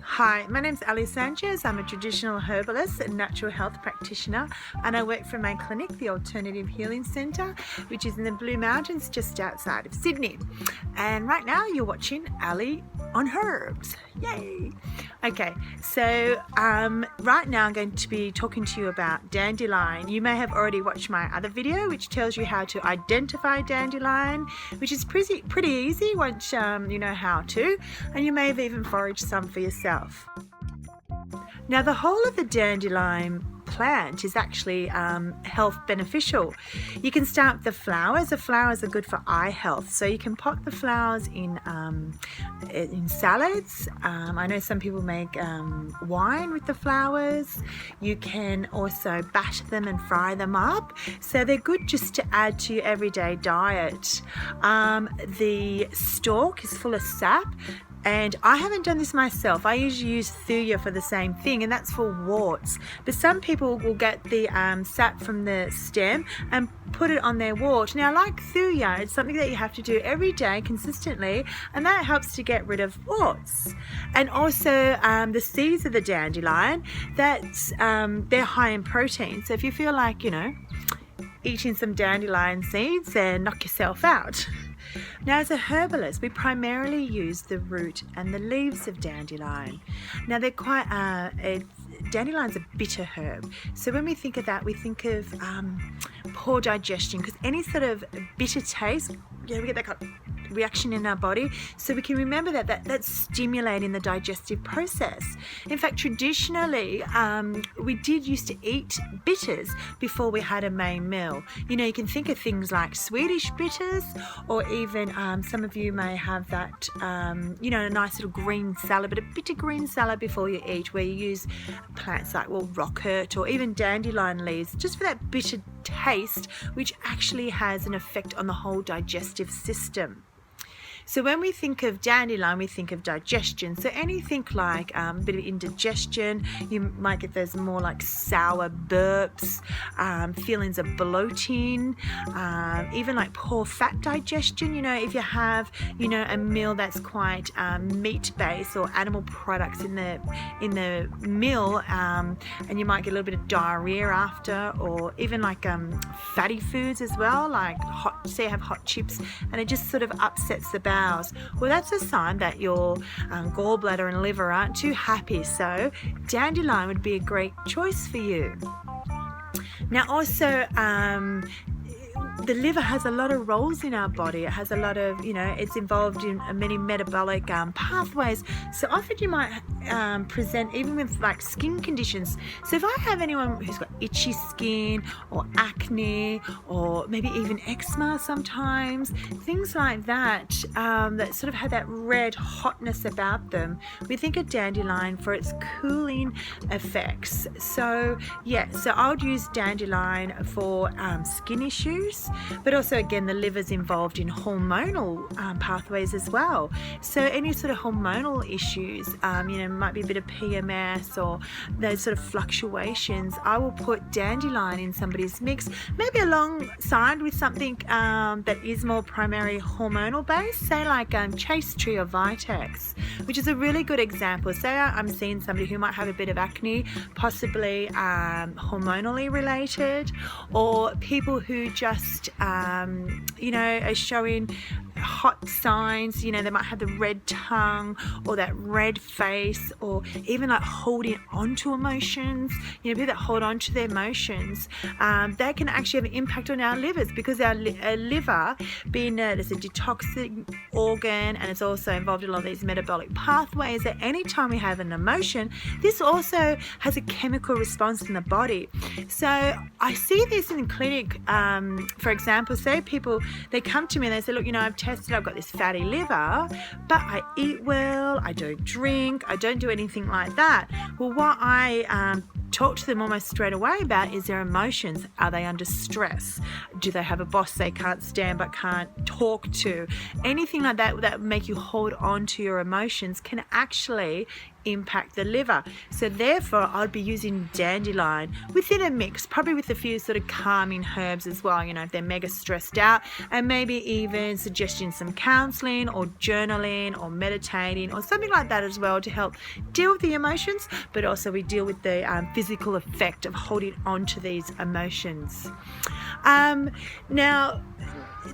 Hi, my name's Ali Sanchez. I'm a traditional herbalist and natural health practitioner, and I work from my clinic, the Alternative Healing Centre, which is in the Blue Mountains just outside of Sydney. And right now you're watching Ali on Herbs. Yay! Okay, so right now I'm going to be talking to you about dandelion. You may have already watched my other video which tells you how to identify dandelion, which is pretty easy once you know how to, and you may have even foraged some for yourself. Now, the whole of the dandelion plant is actually health beneficial. You can start with the flowers. The flowers are good for eye health, so you can pot the flowers in salads. I know some people make wine with the flowers. You can also bash them and fry them up, so they're good just to add to your everyday diet. The stalk is full of sap. And I haven't done this myself. I usually use thuja for the same thing, and that's for warts. But some people will get the sap from the stem and put it on their wart. Now, like thuja, it's something that you have to do every day consistently, and that helps to get rid of warts. And also the seeds of the dandelion, they're high in protein. So if you feel like, eating some dandelion seeds, then knock yourself out. Now, as a herbalist, we primarily use the root and the leaves of dandelion. Now, they're quite, dandelion's a bitter herb. So when we think of that, we think of poor digestion, because any sort of bitter taste, we get that kind of reaction in our body. So we can remember that's stimulating the digestive process. In fact, traditionally, we did used to eat bitters before we had a main meal. You can think of things like Swedish bitters, or even some of you may have that, a nice little green salad, but a bitter green salad before you eat, where you use plants like, rocket or even dandelion leaves, just for that bitter taste, which actually has an effect on the whole digestive system. So when we think of dandelion, we think of digestion. So anything like a bit of indigestion, you might get those more like sour burps, feelings of bloating, even like poor fat digestion. If you have, a meal that's quite meat-based or animal products in the meal, and you might get a little bit of diarrhea after, or even like fatty foods as well, like say you have hot chips, and it just sort of upsets the bowels. Well, that's a sign that your gallbladder and liver aren't too happy. So dandelion would be a great choice for you. Now, also, the liver has a lot of roles in our body. It has a lot of, it's involved in many metabolic pathways. So often you might present even with like skin conditions. So if I have anyone who's got itchy skin or acne, or maybe even eczema sometimes, things like that, that sort of have that red hotness about them, we think of dandelion for its cooling effects. So I would use dandelion for skin issues, but also again the liver's involved in hormonal pathways as well. So any sort of hormonal issues, might be a bit of PMS or those sort of fluctuations, I will put dandelion in somebody's mix, maybe alongside with something that is more primary hormonal based, say like Chase Tree or Vitex, which is a really good example. Say I'm seeing somebody who might have a bit of acne, possibly hormonally related, or people who just are showing hot signs. They might have the red tongue or that red face, or even like holding on to emotions. People that hold on to their emotions, that can actually have an impact on our livers, because our liver, being it's a detoxing organ, and it's also involved in a lot of these metabolic pathways, that any time we have an emotion, this also has a chemical response in the body. So I see this in the clinic. For example, say people, they come to me and they say, look, I've tested, I've got this fatty liver, but I eat well, I don't drink, I don't do anything like that. Well, what I talk to them almost straight away about is their emotions. Are they under stress? Do they have a boss they can't stand but can't talk to? Anything like that that make you hold on to your emotions can actually impact the liver. So therefore I'd be using dandelion within a mix, probably with a few sort of calming herbs as well, you know, if they're mega stressed out, and maybe even suggesting some counseling or journaling or meditating or something like that as well to help deal with the emotions, but also we deal with the physical effect of holding on to these emotions. Now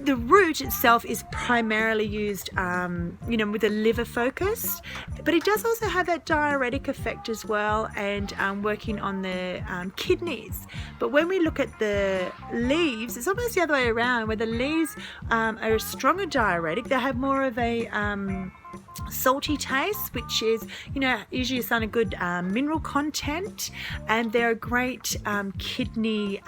the root itself is primarily used, with a liver focus, but it does also have that diuretic effect as well, and working on the kidneys. But when we look at the leaves, it's almost the other way around, where the leaves are a stronger diuretic. They have more of a salty taste, which is, usually a sign of good mineral content, and they're a great kidney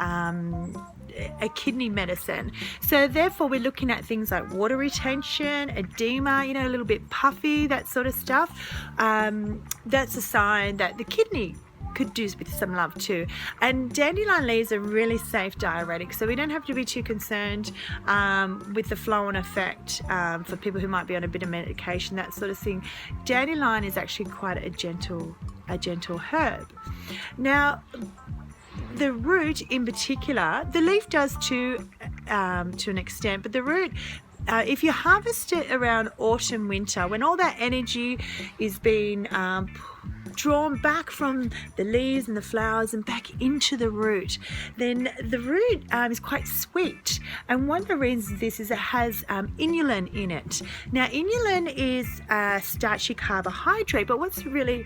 medicine. So therefore we're looking at things like water retention, edema, a little bit puffy, that sort of stuff. That's a sign that the kidney could do with some love too. And dandelion leaves are really safe diuretic, so we don't have to be too concerned with the flow-on effect for people who might be on a bit of medication, that sort of thing. Dandelion is actually quite a gentle herb. Now the root in particular, the leaf does to an extent, but the root, if you harvest it around autumn, winter, when all that energy is being drawn back from the leaves and the flowers and back into the root, then the root is quite sweet. And one of the reasons this is it has inulin in it. Now inulin is a starchy carbohydrate, but what's really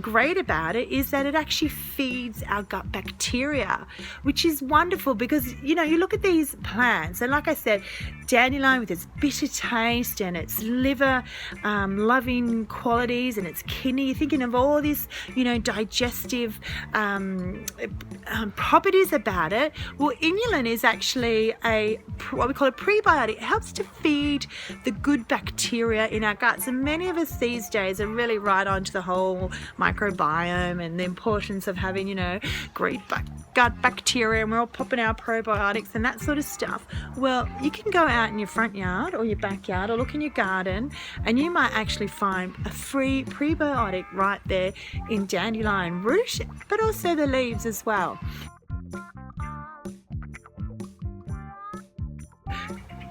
great about it is that it actually feeds our gut bacteria, which is wonderful because you look at these plants, and like I said, dandelion with its bitter taste and its liver loving qualities and its kidney, you're thinking of all these digestive properties about it. Well, inulin is actually what we call a prebiotic. It helps to feed the good bacteria in our guts, and many of us these days are really right onto the whole microbiome and the importance of having great gut bacteria, and we're all popping our probiotics and that sort of stuff. Well, you can go out in your front yard or your backyard or look in your garden, and you might actually find a free prebiotic right there in dandelion root, but also the leaves as well.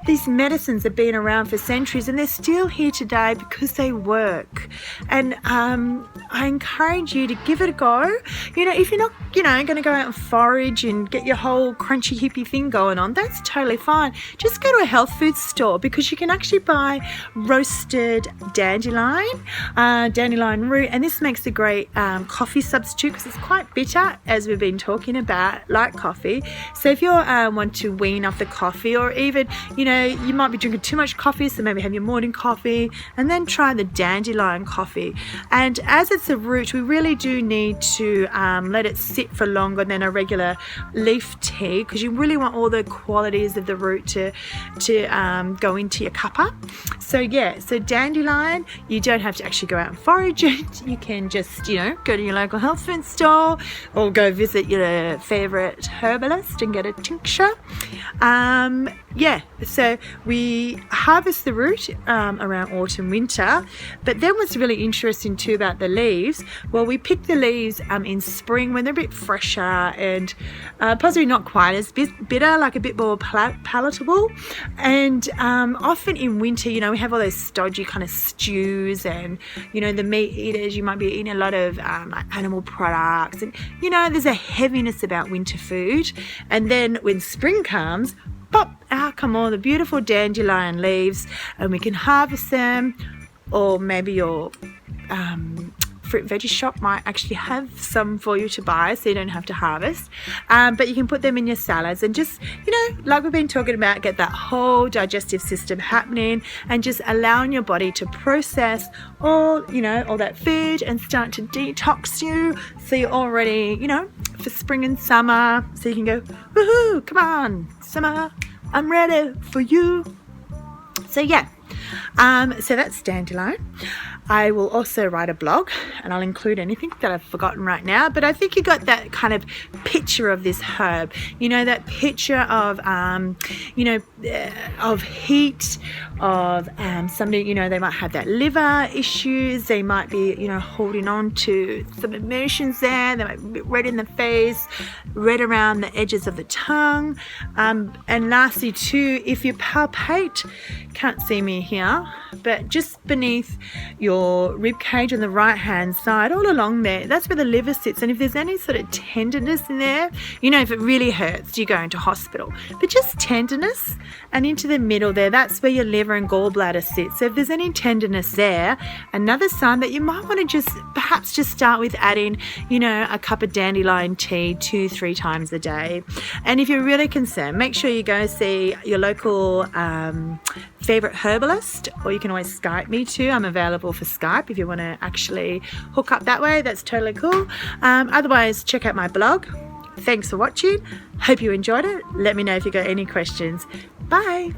These medicines have been around for centuries and they're still here today because they work. And I encourage you to give it a go. If you're not, going to go out and forage and get your whole crunchy hippie thing going on, that's totally fine. Just go to a health food store, because you can actually buy roasted dandelion root, and this makes a great coffee substitute because it's quite bitter, as we've been talking about, like coffee. So if you want to wean off the coffee, or even, you might be drinking too much coffee, so maybe have your morning coffee and then try the dandelion coffee. And as it's a root, we really do need to let it sit for longer than a regular leaf tea, because you really want all the qualities of the root to go into your cuppa. So dandelion, you don't have to actually go out and forage it. You can just go to your local health food store or go visit your favorite herbalist and get a tincture. So we harvest the root around autumn, winter. But then what's really interesting too about the leaves, well, we pick the leaves in spring when they're a bit fresher and possibly not quite as bitter, like a bit more palatable. And often in winter, we have all those stodgy kind of stews, and the meat eaters, you might be eating a lot of animal products, and there's a heaviness about winter food. And then when spring comes, pop, out come all the beautiful dandelion leaves, and we can harvest them. Or maybe your fruit and veggie shop might actually have some for you to buy, so you don't have to harvest, but you can put them in your salads and just like we've been talking about, get that whole digestive system happening and just allowing your body to process all that food and start to detox you, so you're all ready for spring and summer, so you can go, woohoo, come on summer, I'm ready for you. So that's dandelion. I will also write a blog, and I'll include anything that I've forgotten right now, but I think you got that kind of picture of this herb, you know, that picture of of heat, of somebody, you know, they might have that liver issues, they might be, you know, holding on to some emotions there, they might be red in the face, red around the edges of the tongue, and lastly too, if you palpate, can't see me here, but just beneath your rib cage on the right hand side, all along there, that's where the liver sits, and if there's any sort of tenderness in there, you know, if it really hurts, you go into hospital, but just tenderness, and into the middle there, that's where your liver and gallbladder sit. So if there's any tenderness there, another sign that you might want to just perhaps just start with adding, you know, a cup of dandelion tea 2-3 times a day. And if you're really concerned, make sure you go see your local favorite herbalist, or you can always Skype me too. I'm available for Skype if you want to actually hook up that way. That's totally cool. Otherwise, check out my blog. Thanks for watching. Hope you enjoyed it. Let me know if you got any questions. Bye.